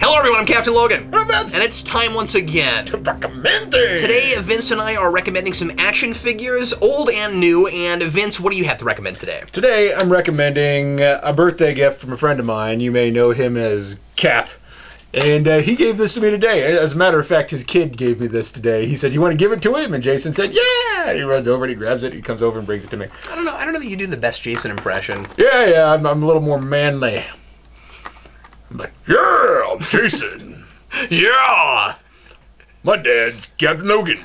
Hello everyone, I'm Captain Logan. And I'm Vince. And it's time once again To recommend it. Today, Vince and I are recommending some action figures, old and new. And Vince, what do you have to recommend today? Today, I'm recommending a birthday gift from a friend of mine. You may know him as Cap. And he gave this to me today. As a matter of fact, his kid gave me this today. He said, "You want to give it to him?" And Jason said, "Yeah." And he runs over and he grabs it. He comes over and brings it to me. I don't know that you do the best Jason impression. Yeah, I'm a little more manly. I'm like, "Yeah, I'm Jason. Yeah, my dad's Captain Logan.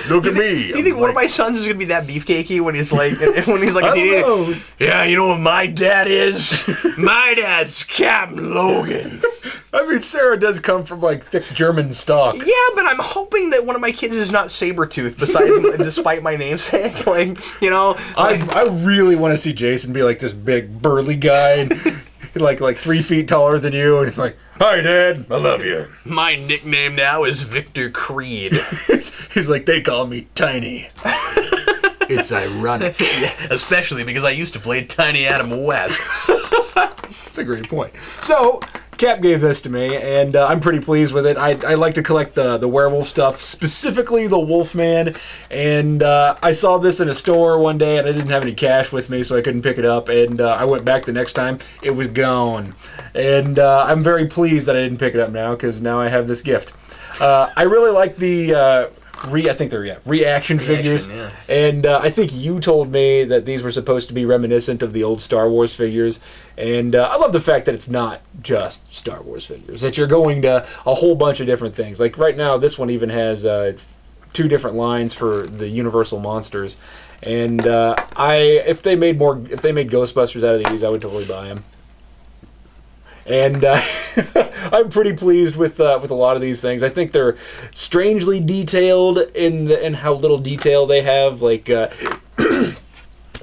Look at me." Do you think one of my sons is going to be that beefcakey when he's like, I don't know. Yeah, you know what my dad is? My dad's Captain Logan. I mean, Sarah does come from, like, thick German stock. Yeah, but I'm hoping that one of my kids is not Sabretooth, despite my namesake. Like, you know. I really want to see Jason be, like, this big, burly guy, and, like 3 feet taller than you, and he's like, "Hi, Dad, I love you." My nickname now is Victor Creed. He's like, "They call me Tiny." It's ironic. Yeah, especially because I used to play Tiny Adam West. That's a great point. So, Cap gave this to me, and I'm pretty pleased with it. I like to collect the werewolf stuff, specifically the Wolfman, and I saw this in a store one day, and I didn't have any cash with me, so I couldn't pick it up, and I went back the next time. It was gone, and I'm very pleased that I didn't pick it up now, because now I have this gift. I really like the... Re-Action figures. Yeah. And I think you told me that these were supposed to be reminiscent of the old Star Wars figures. And I love the fact that it's not just Star Wars figures, that you're going to a whole bunch of different things. Like right now, this one even has 2 different lines for the Universal monsters. And if they made Ghostbusters out of these, I would totally buy them. And I'm pretty pleased with a lot of these things. I think they're strangely detailed in how little detail they have. Like,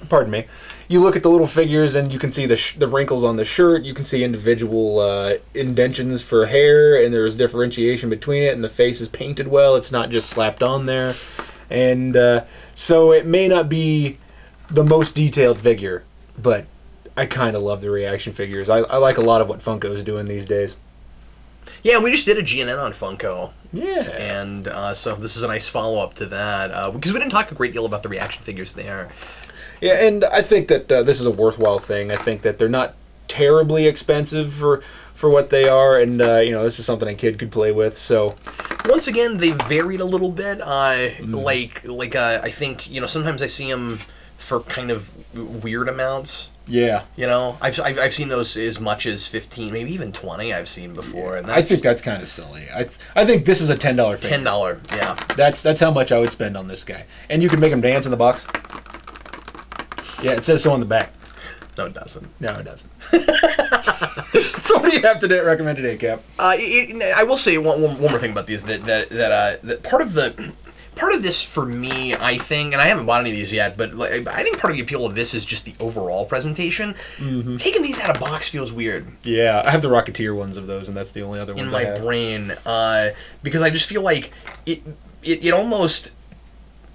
pardon me. You look at the little figures and you can see the wrinkles on the shirt. You can see individual indentions for hair, and there's differentiation between it. And the face is painted well. It's not just slapped on there. And so it may not be the most detailed figure, but I kind of love the reaction figures. I like a lot of what Funko is doing these days. Yeah, we just did a GNN on Funko. Yeah. And so this is a nice follow-up to that, because we didn't talk a great deal about the reaction figures there. Yeah, and I think that this is a worthwhile thing. I think that they're not terribly expensive for what they are, and this is something a kid could play with. So once again, they varied a little bit. I think sometimes I see them for kind of weird amounts. Yeah. I've seen those as much as 15, maybe even 20 I've seen before. And I think that's kind of silly. I think this is a $10 figure. $10, yeah. That's how much I would spend on this guy. And you can make him dance in the box. Yeah, it says so on the back. No, it doesn't. No, it doesn't. So what do you have to recommend today, Cap? I will say one more thing about these, that part of this for me, I think, and I haven't bought any of these yet, but I think part of the appeal of this is just the overall presentation. Mm-hmm. Taking these out of box feels weird. Yeah, I have the Rocketeer ones of those, and that's the only other ones in my brain, because I just feel like it almost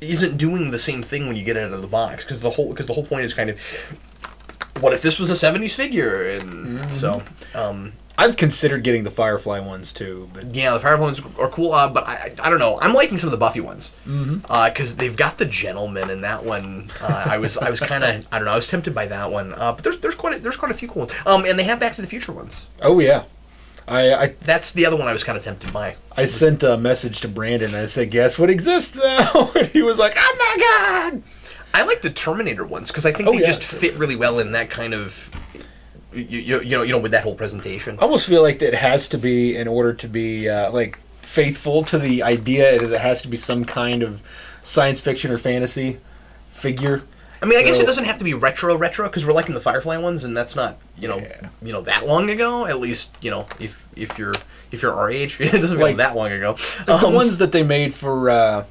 isn't doing the same thing when you get it out of the box, because the whole point is kind of, what if this was a 70s figure? And so I've considered getting the Firefly ones too, but yeah, the Firefly ones are cool. But I don't know. I'm liking some of the Buffy ones because they've got the Gentleman in that one. I was kind of, I don't know. I was tempted by that one. But there's quite a few cool ones. And they have Back to the Future ones. Oh yeah, that's the other one I was kind of tempted by. I sent a message to Brandon and I said, "Guess what exists now?" And he was like, "Oh my god!" I like the Terminator ones because I think they just fit really well in that kind of. With that whole presentation. I almost feel like it has to be, in order to be faithful to the idea, it has to be some kind of science fiction or fantasy figure. I mean, I guess it doesn't have to be retro because we're liking the Firefly ones, and that's not that long ago. At least if you're our age, it doesn't feel that long ago. The ones that they made for.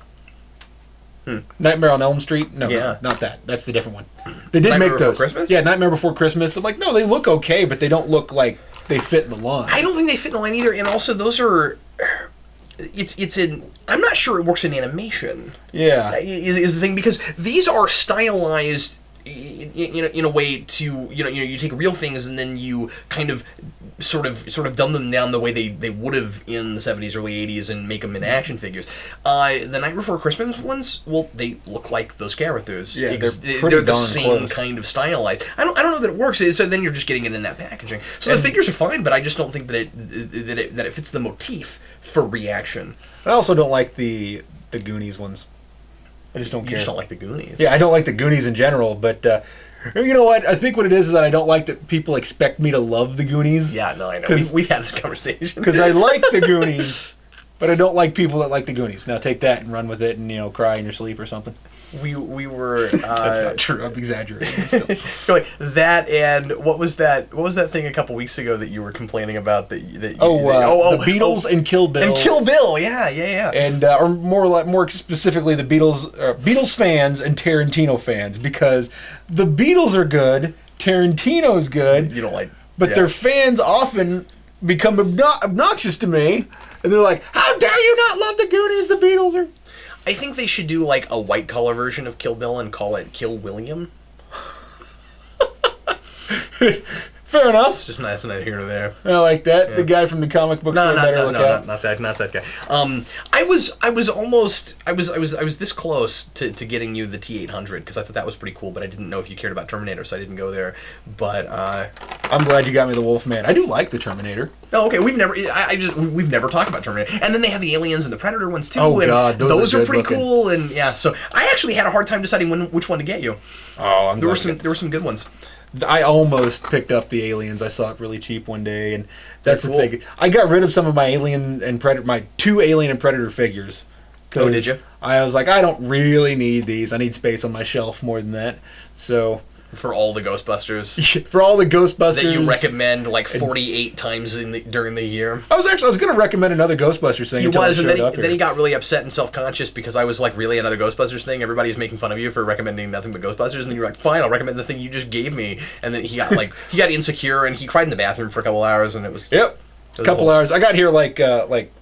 Nightmare on Elm Street? No, not that. That's the different one. They did Nightmare make those. Before Christmas? Yeah, Nightmare Before Christmas. I'm like, no, they look okay, but they don't look like they fit in the line. I don't think they fit in the line either, and also those are... I'm not sure it works in animation. Yeah. Is the thing, because these are stylized in a way to you take real things and then you kind of sort of dumb them down the way they would have in the 70s, early 80s, and make them into action figures. The Night Before Christmas ones, well, they look like those characters. Yeah, they're the same kind of stylized. I don't know that it works. So then you're just getting it in that packaging. So the figures are fine, but I just don't think that it fits the motif for Reaction. I also don't like the Goonies ones. I just don't care. You just don't like the Goonies. Yeah, I don't like the Goonies in general, but you know what? I think what it is that I don't like that people expect me to love the Goonies. Yeah, no, I know. We've had this conversation. Because I like the Goonies, but I don't like people that like the Goonies. Now take that and run with it and, cry in your sleep or something. We were... That's not true. I'm exaggerating still. Like that, and what was that thing a couple weeks ago that you were complaining about the Beatles and Kill Bill. And Kill Bill, yeah. And or more specifically the Beatles fans and Tarantino fans, because the Beatles are good, Tarantino's good. You don't like, but their fans often become obnoxious to me, and they're like, "How dare you not love the Goonies? The Beatles are." I think they should do like a white collar version of Kill Bill and call it Kill William. Fair enough. It's just nice, neither here nor there. I like that. Yeah. The guy from the comic books. No, not that guy. I was this close to getting you the T-800 because I thought that was pretty cool, but I didn't know if you cared about Terminator, so I didn't go there. But I'm glad you got me the Wolfman. I do like the Terminator. Oh, okay. We've never talked about Terminator, and then they have the Aliens and the Predator ones too. Oh and God, those are pretty cool. And yeah, so I actually had a hard time deciding which one to get you. Oh, there were some good ones. I almost picked up the Aliens. I saw it really cheap one day, and that's the thing. I got rid of some of my Alien and Predator, my 2 Alien and Predator figures. Oh, did you? I was like, I don't really need these. I need space on my shelf more than that. So for all the Ghostbusters, for all the Ghostbusters that you recommend like 48 times during the year. I was going to recommend another Ghostbusters thing. He was, and then he got really upset and self-conscious because I was like, really, another Ghostbusters thing? Everybody's making fun of you for recommending nothing but Ghostbusters, and then you're like, fine, I'll recommend the thing you just gave me. And then he got insecure and he cried in the bathroom for a couple hours, and it was a couple hours. I got here like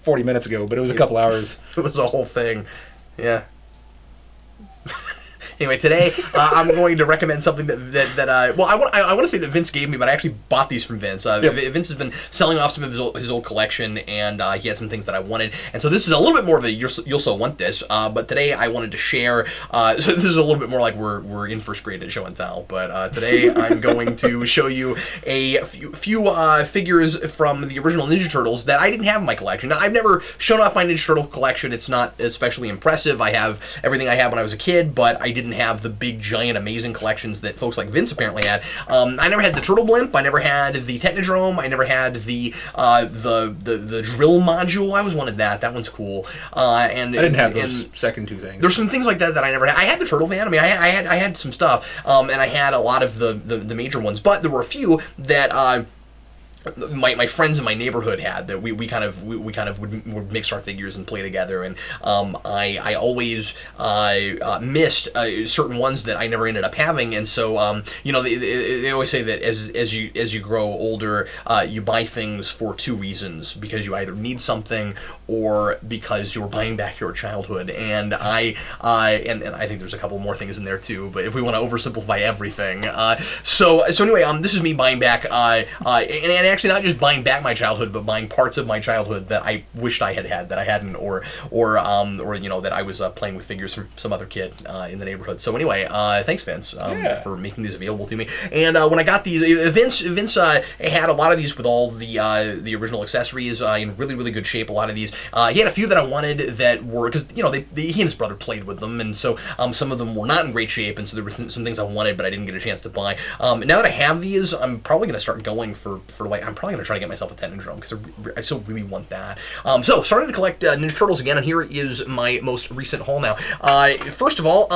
40 minutes ago, but it was a couple hours. It was a whole thing. Yeah. Anyway, today I'm going to recommend something that I want to say that Vince gave me, but I actually bought these from Vince. Vince has been selling off some of his old collection, and he had some things that I wanted, and so this is a little bit more of a you'll so want this. But today I wanted to share. So this is a little bit more like we're in first grade at show and tell. But today I'm going to show you a few figures from the original Ninja Turtles that I didn't have in my collection. Now, I've never shown off my Ninja Turtle collection. It's not especially impressive. I have everything I had when I was a kid, but I didn't have the big, giant, amazing collections that folks like Vince apparently had. I never had the Turtle Blimp. I never had the Technodrome. I never had the drill module. I always wanted that. That one's cool. And I didn't have those second two things. There's some things like that I never had. I had the Turtle Van. I mean, I had some stuff, and I had a lot of the major ones, but there were a few that my friends in my neighborhood had that we kind of would mix our figures and play together, and I always missed certain ones that I never ended up having, and so they always say that as you grow older, you buy things for 2 reasons: because you either need something or because you're buying back your childhood. And I think there's a couple more things in there too, but if we want to oversimplify everything, so anyway, this is me buying back and actually not just buying back my childhood, but buying parts of my childhood that I wished I had that I hadn't, or that I was playing with figures from some other kid in the neighborhood. So anyway, thanks Vince for making these available to me. And when I got these, Vince had a lot of these with all the original accessories in really, really good shape. A lot of these, he had a few that I wanted that were, because he and his brother played with them, and so some of them were not in great shape, and so there were some things I wanted but I didn't get a chance to buy. Now that I have these, I'm probably going to start going for I'm probably going to try to get myself a Technodrome because I still really want that. So started to collect Ninja Turtles again, and here is my most recent haul now. First of all,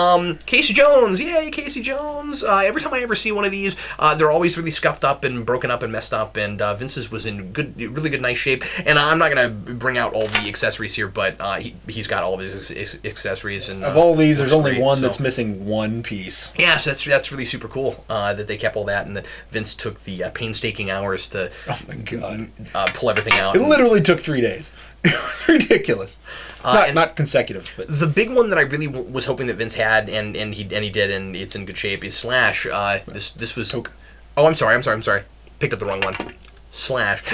Casey Jones, yay, Casey Jones! Every time I ever see one of these, they're always really scuffed up and broken up and messed up, and Vince's was in really good, nice shape. And I'm not going to bring out all the accessories here, but he's got all of his accessories. And of all these, there's only one that's missing one piece. Yes, that's really super cool that they kept all that, and that Vince took the painstaking hours to Oh my god. Pull everything out. It literally took 3 days. It was ridiculous. Not consecutive, but the big one that I really was hoping that Vince had, and he did, and it's in good shape, is Slash. This was. Toka. Oh, I'm sorry. Picked up the wrong one. Slash.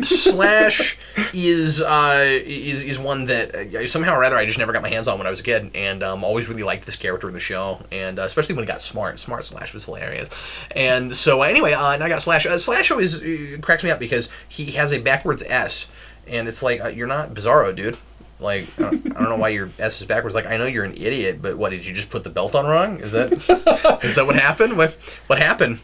Slash is one that somehow or other I just never got my hands on when I was a kid, and always really liked this character in the show, and especially when he got smart. Smart Slash was hilarious. And so anyway, and I got Slash. Slash always cracks me up because he has a backwards S, and it's like, you're not Bizarro, dude. Like, I don't know why your S is backwards. Like, I know you're an idiot, but what, did you just put the belt on wrong? Is that what happened? What happened?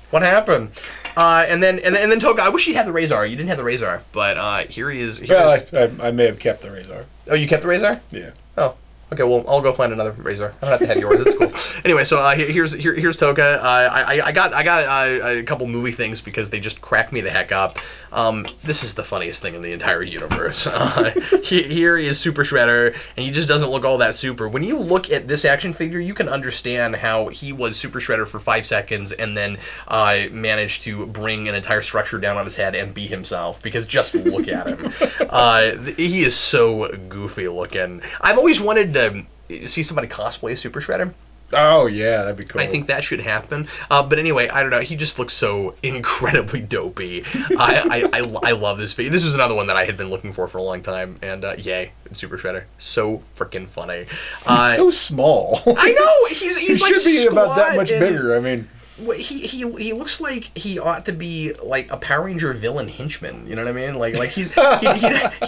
And then Toka, I wish he had the Razor. You didn't have the Razor, but here he is. I may have kept the Razor. Oh, you kept the Razor? Yeah. Oh. Okay, well, I'll go find another Razor. I don't have to have yours. It's cool. Anyway, so here's Toka. I got a couple movie things because they just crack me the heck up. This is the funniest thing in the entire universe. Here he is Super Shredder, and he just doesn't look all that super. When you look at this action figure, you can understand how he was Super Shredder for 5 seconds and then managed to bring an entire structure down on his head and beat himself, because just look at him. He is so goofy looking. I've always wanted to see somebody cosplay Super Shredder. Oh yeah, that'd be cool. I think that should happen. But anyway, I don't know. He just looks so incredibly dopey. I love this figure. This is another one that I had been looking for a long time. And yay, Super Shredder, so freaking funny. He's so small. I know. He's he like should be about that much bigger. I mean. He looks like he ought to be like a Power Ranger villain henchman. You know what I mean? Like he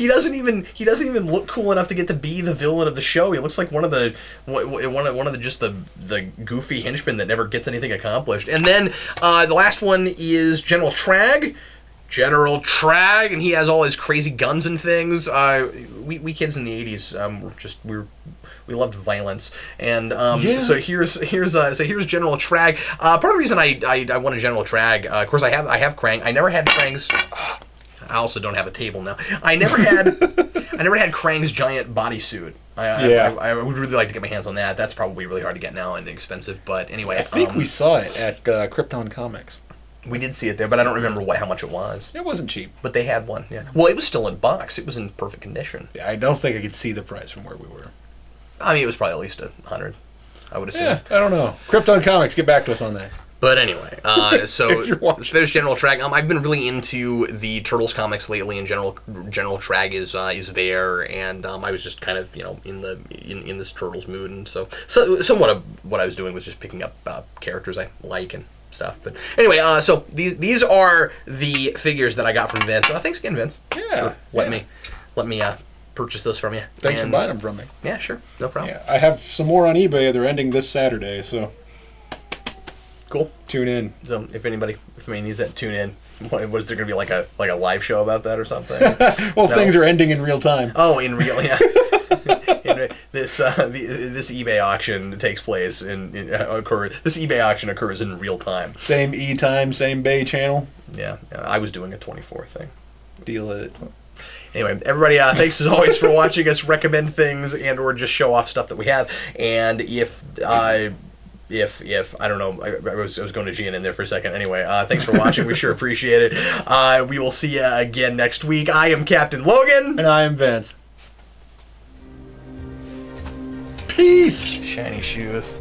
doesn't even look cool enough to get to be the villain of the show. He looks like one of the just the goofy henchmen that never gets anything accomplished. And then the last one is General Trag. And he has all his crazy guns and things. We kids in the 80s we loved violence, and so here's General Trag. Part of the reason I wanted General Trag, of course I have Krang. I never had Krang's. I also don't have a table now. I never had Krang's giant bodysuit. I would really like to get my hands on that. That's probably really hard to get now and expensive. But anyway, I think we saw it at Krypton Comics. We did see it there, but I don't remember how much it was. It wasn't cheap. But they had one, yeah. Well, it was still in box. It was in perfect condition. Yeah, I don't think I could see the price from where we were. I mean, it was probably at least $100, I would assume. Yeah, I don't know. Krypton Comics, get back to us on that. But anyway, so there's General Trag. I've been really into the Turtles comics lately, and General Trag is there, and I was just kind of in this Turtles mood, and so somewhat of what I was doing was just picking up characters I like and stuff. But anyway, so these are the figures that I got from Vince. Thanks again, Vince. Yeah. Let me purchase those from you. Thanks for buying them from me. Yeah, sure, no problem. Yeah, I have some more on eBay. They're ending this Saturday, so cool. Tune in. So if anybody needs that, tune in. What is there going to be like a live show about that or something? Well, no. Things are ending in real time. Oh, in real, yeah. This eBay auction takes place this eBay auction occurs in real time. Same E-time, same Bay channel. Yeah, I was doing a 24 thing. Deal it. Anyway, everybody, thanks as always for watching us recommend things and or just show off stuff that we have. And if I don't know, I was going to GNN there for a second. Anyway, thanks for watching. We sure appreciate it. We will see you again next week. I am Captain Logan. And I am Vince. Peace. Shiny shoes.